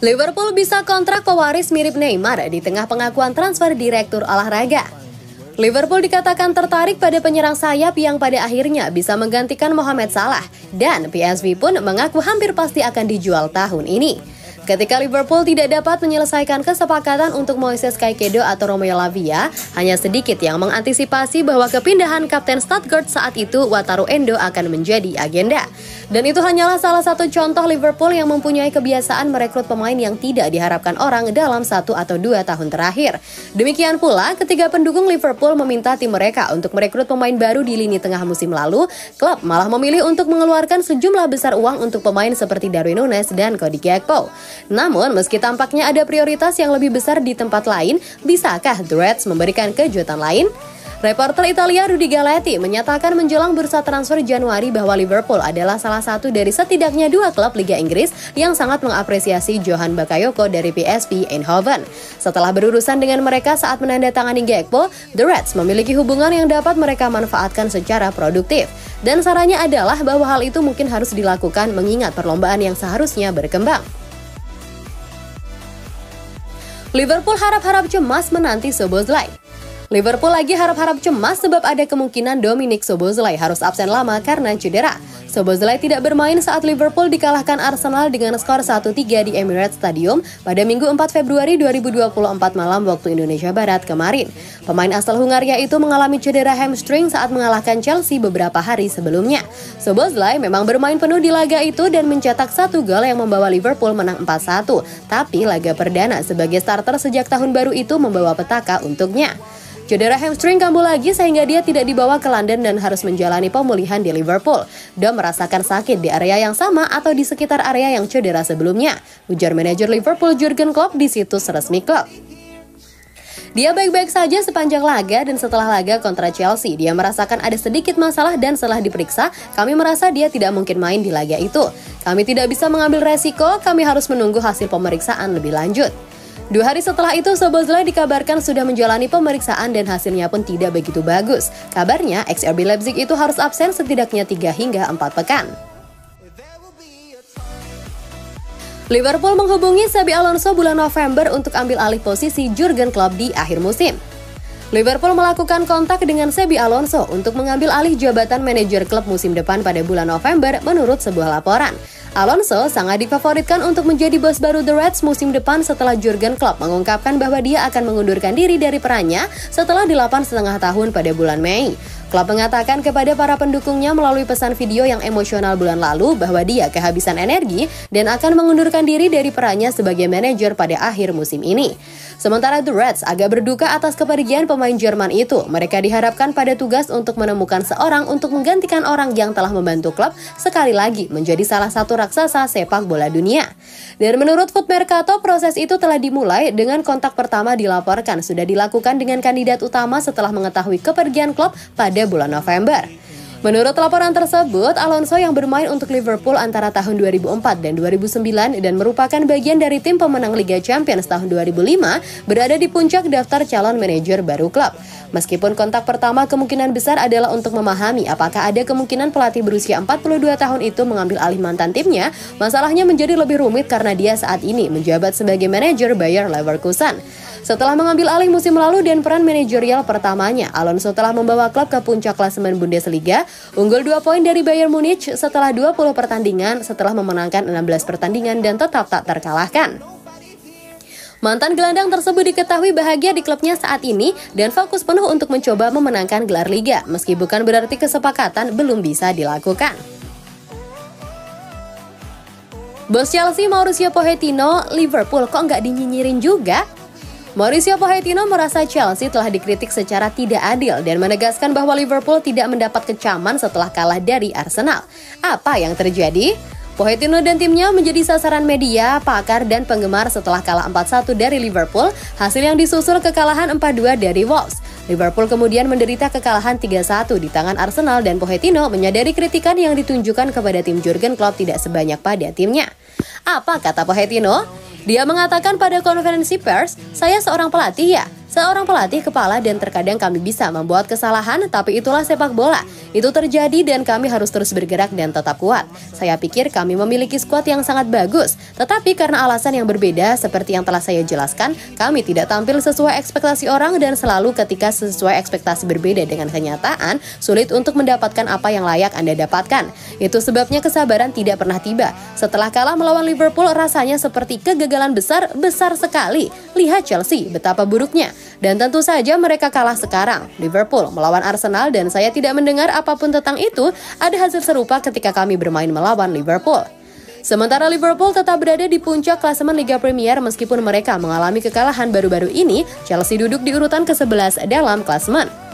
Liverpool bisa kontrak pewaris mirip Neymar di tengah pengakuan transfer direktur olahraga. Liverpool dikatakan tertarik pada penyerang sayap yang pada akhirnya bisa menggantikan Mohamed Salah, dan PSV pun mengaku hampir pasti akan dijual tahun ini. Ketika Liverpool tidak dapat menyelesaikan kesepakatan untuk Moises Caicedo atau Romeo Lavia, hanya sedikit yang mengantisipasi bahwa kepindahan Kapten Stuttgart saat itu, Wataru Endo, akan menjadi agenda. Dan itu hanyalah salah satu contoh Liverpool yang mempunyai kebiasaan merekrut pemain yang tidak diharapkan orang dalam 1 atau 2 tahun terakhir. Demikian pula ketika pendukung Liverpool meminta tim mereka untuk merekrut pemain baru di lini tengah musim lalu, klub malah memilih untuk mengeluarkan sejumlah besar uang untuk pemain seperti Darwin Núñez dan Cody Gakpo. Namun, meski tampaknya ada prioritas yang lebih besar di tempat lain, bisakah The Reds memberikan kejutan lain? Reporter Italia Rudy Galetti menyatakan menjelang bursa transfer Januari bahwa Liverpool adalah salah satu dari setidaknya 2 klub Liga Inggris yang sangat mengapresiasi Johan Bakayoko dari PSV Eindhoven. Setelah berurusan dengan mereka saat menandatangani Gakpo, The Reds memiliki hubungan yang dapat mereka manfaatkan secara produktif. Dan sarannya adalah bahwa hal itu mungkin harus dilakukan mengingat perlombaan yang seharusnya berkembang. Liverpool harap-harap cemas menanti Szoboszlai. Liverpool lagi harap-harap cemas sebab ada kemungkinan Dominik Szoboszlai harus absen lama karena cedera. Szoboszlai tidak bermain saat Liverpool dikalahkan Arsenal dengan skor 1-3 di Emirates Stadium pada Minggu 4 Februari 2024 malam waktu Indonesia Barat kemarin. Pemain asal Hungaria itu mengalami cedera hamstring saat mengalahkan Chelsea beberapa hari sebelumnya. Szoboszlai memang bermain penuh di laga itu dan mencetak 1 gol yang membawa Liverpool menang 4-1. Tapi laga perdana sebagai starter sejak tahun baru itu membawa petaka untuknya. Cedera hamstring kambuh lagi sehingga dia tidak dibawa ke London dan harus menjalani pemulihan di Liverpool. Dia merasakan sakit di area yang sama atau di sekitar area yang cedera sebelumnya, ujar manajer Liverpool Jurgen Klopp di situs resmi klub. Dia baik-baik saja sepanjang laga dan setelah laga kontra Chelsea, dia merasakan ada sedikit masalah dan setelah diperiksa, kami merasa dia tidak mungkin main di laga itu. Kami tidak bisa mengambil resiko, kami harus menunggu hasil pemeriksaan lebih lanjut. 2 hari setelah itu, Szoboszlai dikabarkan sudah menjalani pemeriksaan dan hasilnya pun tidak begitu bagus. Kabarnya, ex-RB Leipzig itu harus absen setidaknya 3 hingga 4 pekan. Liverpool menghubungi Xabi Alonso bulan November untuk ambil alih posisi Jurgen Klopp di akhir musim. Liverpool melakukan kontak dengan Xabi Alonso untuk mengambil alih jabatan manajer klub musim depan pada bulan November menurut sebuah laporan. Alonso sangat difavoritkan untuk menjadi bos baru The Reds musim depan setelah Jurgen Klopp mengungkapkan bahwa dia akan mengundurkan diri dari perannya setelah 8,5 tahun pada bulan Mei. Klopp mengatakan kepada para pendukungnya melalui pesan video yang emosional bulan lalu bahwa dia kehabisan energi dan akan mengundurkan diri dari perannya sebagai manajer pada akhir musim ini. Sementara The Reds agak berduka atas kepergian pemain Jerman itu. Mereka diharapkan pada tugas untuk menemukan seorang untuk menggantikan orang yang telah membantu klub sekali lagi menjadi salah satu raksasa sepak bola dunia. Dan menurut Foot Mercato, proses itu telah dimulai dengan kontak pertama dilaporkan sudah dilakukan dengan kandidat utama setelah mengetahui kepergian klub pada bulan November. Menurut laporan tersebut, Alonso yang bermain untuk Liverpool antara tahun 2004 dan 2009 dan merupakan bagian dari tim pemenang Liga Champions tahun 2005 berada di puncak daftar calon manajer baru klub. Meskipun kontak pertama kemungkinan besar adalah untuk memahami apakah ada kemungkinan pelatih berusia 42 tahun itu mengambil alih mantan timnya, masalahnya menjadi lebih rumit karena dia saat ini menjabat sebagai manajer Bayer Leverkusen. Setelah mengambil alih musim lalu dan peran manajerial pertamanya, Alonso telah membawa klub ke puncak klasemen Bundesliga, unggul 2 poin dari Bayern Munich setelah 20 pertandingan setelah memenangkan 16 pertandingan dan tetap tak terkalahkan. Mantan gelandang tersebut diketahui bahagia di klubnya saat ini dan fokus penuh untuk mencoba memenangkan gelar Liga, meski bukan berarti kesepakatan belum bisa dilakukan. Bos Chelsea Mauricio Pochettino, Liverpool kok nggak dinyinyirin juga? Mauricio Pochettino merasa Chelsea telah dikritik secara tidak adil dan menegaskan bahwa Liverpool tidak mendapat kecaman setelah kalah dari Arsenal. Apa yang terjadi? Pochettino dan timnya menjadi sasaran media, pakar, dan penggemar setelah kalah 4-1 dari Liverpool, hasil yang disusul kekalahan 4-2 dari Wolves. Liverpool kemudian menderita kekalahan 3-1 di tangan Arsenal dan Pochettino menyadari kritikan yang ditunjukkan kepada tim Jurgen Klopp tidak sebanyak pada timnya. Apa kata Pochettino? Dia mengatakan pada konferensi pers, "Saya seorang pelatih ya. Seorang pelatih kepala dan terkadang kami bisa membuat kesalahan, tapi itulah sepak bola. Itu terjadi dan kami harus terus bergerak dan tetap kuat. Saya pikir kami memiliki skuad yang sangat bagus, tetapi karena alasan yang berbeda seperti yang telah saya jelaskan, kami tidak tampil sesuai ekspektasi orang dan selalu ketika sesuai ekspektasi berbeda dengan kenyataan, sulit untuk mendapatkan apa yang layak Anda dapatkan. Itu sebabnya kesabaran tidak pernah tiba. Setelah kalah melawan Liverpool rasanya seperti kegagalan besar sekali. Lihat Chelsea, betapa buruknya. Dan tentu saja mereka kalah sekarang. Liverpool melawan Arsenal dan saya tidak mendengar apapun tentang itu. Ada hasil serupa ketika kami bermain melawan Liverpool. Sementara Liverpool tetap berada di puncak klasemen Liga Premier meskipun mereka mengalami kekalahan baru-baru ini, Chelsea duduk di urutan ke-11 dalam klasemen.